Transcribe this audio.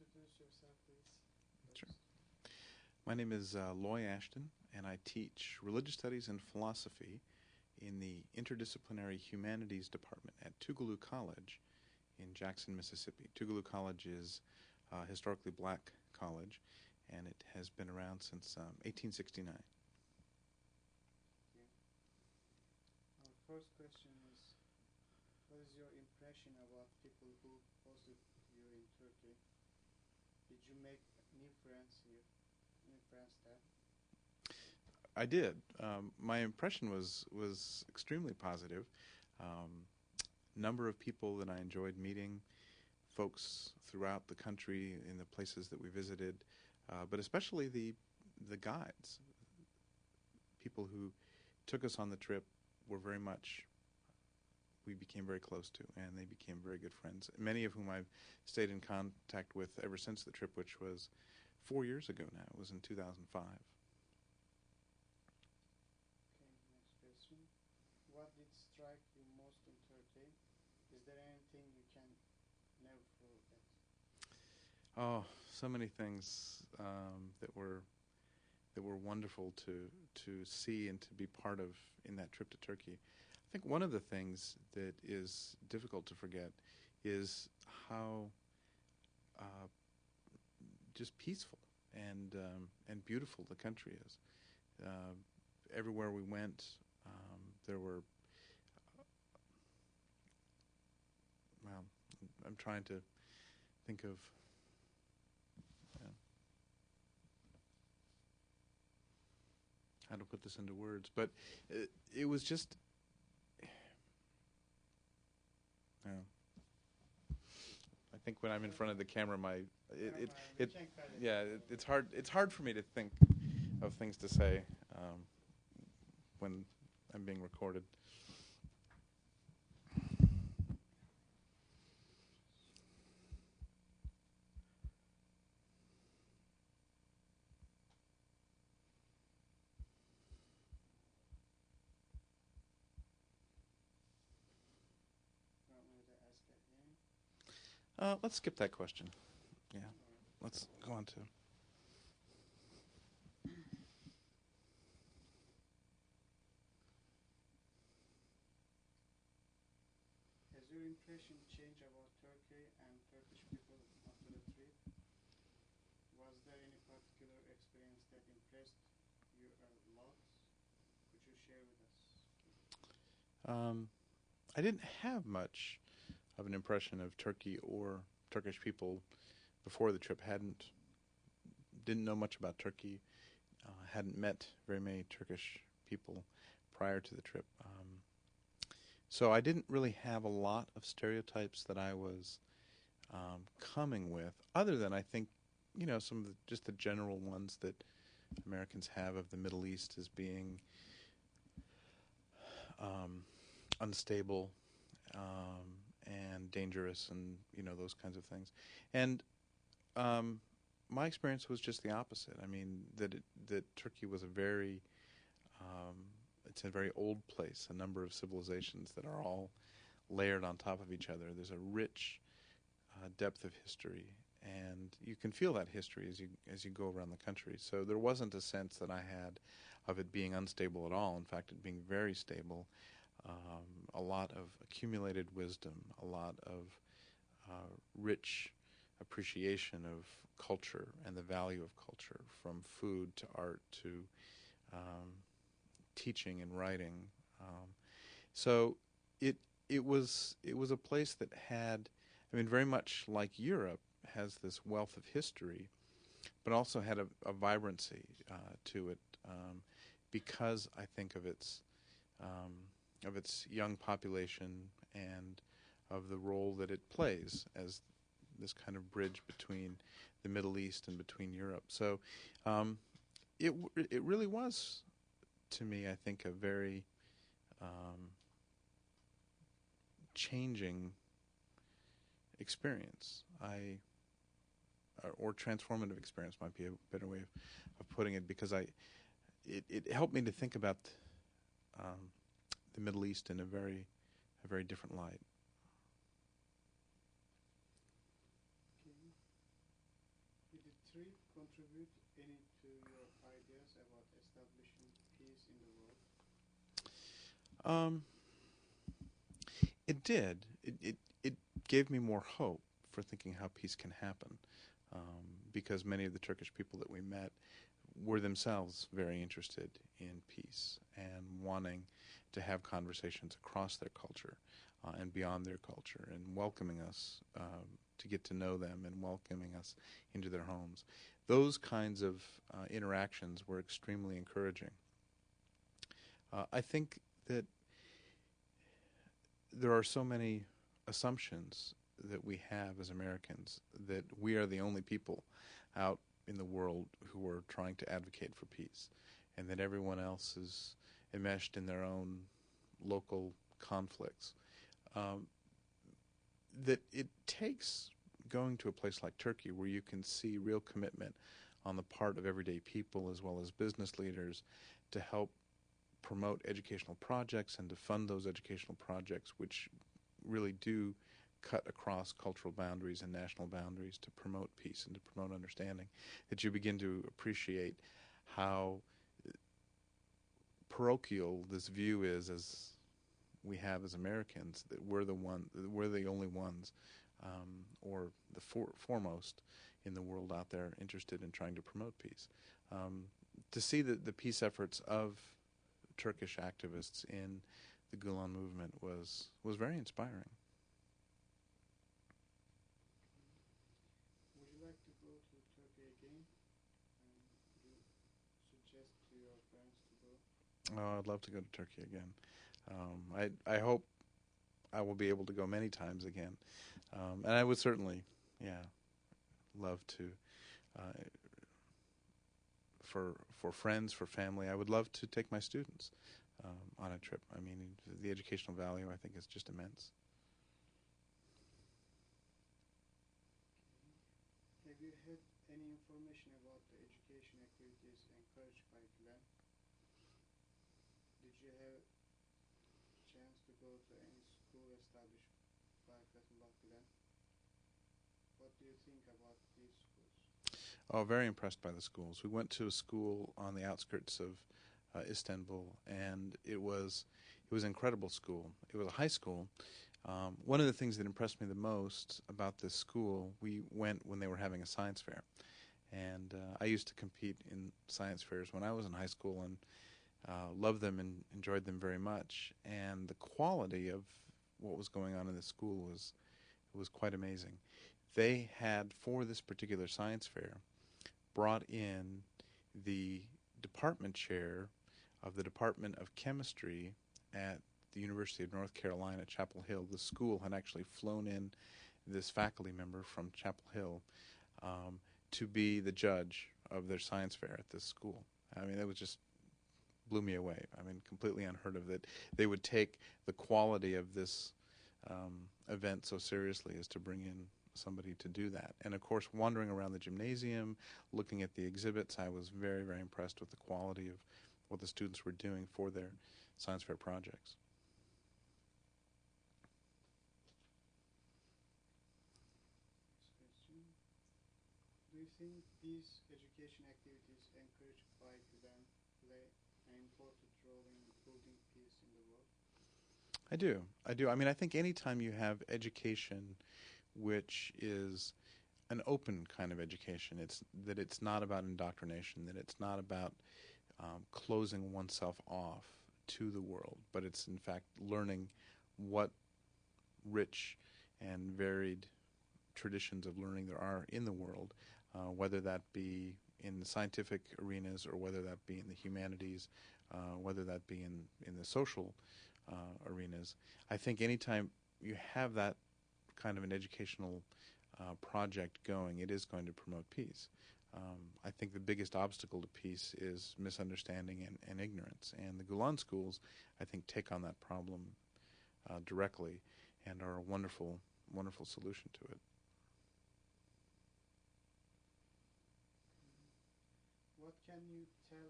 introduce yourself, please? Sure. First. My name is Loy Ashton, and I teach religious studies and philosophy in the Interdisciplinary Humanities Department at Tougaloo College in Jackson, Mississippi. Tougaloo College is a historically black college, and it has been around since 1869. Okay. Our first question is, what is your impression about people who hosted you in Turkey? Did you make new friends here? New friends there? I did. My impression was extremely positive. Number of people that I enjoyed meeting, folks throughout the country in the places that we visited, but especially the guides, people who took us on the trip were very much, we became very close to, and they became very good friends, many of whom I've stayed in contact with ever since the trip, which was 4 years ago now. It was in 2005. Okay, next question. What did strike you most in Turkey? Is there anything you can never forget? Oh, so many things that were wonderful to see and to be part of in that trip to Turkey. I think one of the things that is difficult to forget is how just peaceful and beautiful the country is. Everywhere we went, there were. Well, I'm trying to think of. How to put this into words, but it was just. I think when I'm in front of the camera, it's hard for me to think of things to say when I'm being recorded. You want me to ask again? Let's skip that question. Yeah, let's go on to. Has your impression changed about Turkey and Turkish people after the trip? Was there any particular experience that impressed you a lot? Could you share with us? I didn't have much of an impression of Turkey or Turkish people before the trip. Didn't know much about Turkey. Hadn't met very many Turkish people prior to the trip. So I didn't really have a lot of stereotypes that I was coming with, other than I think, some of just the general ones that Americans have of the Middle East as being unstable and dangerous, and those kinds of things. And my experience was just the opposite. I mean, that Turkey was it's a very old place, a number of civilizations that are all layered on top of each other. There's a rich depth of history, and you can feel that history as you go around the country. So there wasn't a sense that I had of it being unstable at all. In fact, it being very stable. A lot of accumulated wisdom, a lot of rich appreciation of culture and the value of culture, from food to art to teaching and writing. So it was a place that had, very much like Europe, has this wealth of history, but also had a vibrancy to it, because I think of its young population and of the role that it plays as this kind of bridge between the Middle East and between Europe. So it really was, to me, I think, a very changing experience. Or transformative experience might be a better way of putting it, because it helped me to think about the Middle East in a very different light. Okay. contribute any to your ideas about establishing peace in the world? Um, it did. It gave me more hope for thinking how peace can happen, because many of the Turkish people that we met were themselves very interested in peace and wanting to have conversations across their culture and beyond their culture, and welcoming us to get to know them and welcoming us into their homes. Those kinds of interactions were extremely encouraging. I think that there are so many assumptions that we have as Americans that we are the only people out in the world who are trying to advocate for peace, and that everyone else is enmeshed in their own local conflicts. That it takes going to a place like Turkey where you can see real commitment on the part of everyday people as well as business leaders to help promote educational projects and to fund those educational projects which really do cut across cultural boundaries and national boundaries to promote peace and to promote understanding, that you begin to appreciate how parochial this view is, as we have as Americans, that we're the only ones, or the foremost in the world out there interested in trying to promote peace. To see the peace efforts of Turkish activists in the Gulen movement was very inspiring. Would you like to go to Turkey again? Would you suggest to your friends to go? Oh, I'd love to go to Turkey again. I hope I will be able to go many times again, and I would certainly, love to. For friends, for family, I would love to take my students on a trip. I mean, the educational value, I think, is just immense. Have you had any information about the education activities encouraged by Gulen? Did you have a chance to go to any school established by Fethullah Gulen? What do you think about these schools? Oh, very impressed by the schools. We went to a school on the outskirts of Istanbul, and it was an incredible school. It was a high school. One of the things that impressed me the most about this school, we went when they were having a science fair, and I used to compete in science fairs when I was in high school, and loved them and enjoyed them very much. And the quality of what was going on in the school was quite amazing. They had, for this particular science fair, brought in the department chair of the Department of Chemistry at the University of North Carolina, Chapel Hill. The school had actually flown in this faculty member from Chapel Hill to be the judge of their science fair at this school. I mean, that was just blew me away. I mean, completely unheard of that they would take the quality of this event so seriously as to bring in somebody to do that. And of course, wandering around the gymnasium, looking at the exhibits, I was very, very impressed with the quality of what the students were doing for their science fair projects. Next question. Do you think these education activities encouraged by Gulen play an important role in building peace in the world? I do. I mean, I think anytime you have education which is an open kind of education, it's not about indoctrination, that it's not about closing oneself off to the world, but it's in fact learning what rich and varied traditions of learning there are in the world, whether that be in the scientific arenas or whether that be in the humanities, whether that be in the social arenas. I think anytime you have that kind of an educational project going, it is going to promote peace. I think the biggest obstacle to peace is misunderstanding and ignorance. And the Gulen schools, I think, take on that problem directly and are a wonderful, wonderful solution to it. What can you tell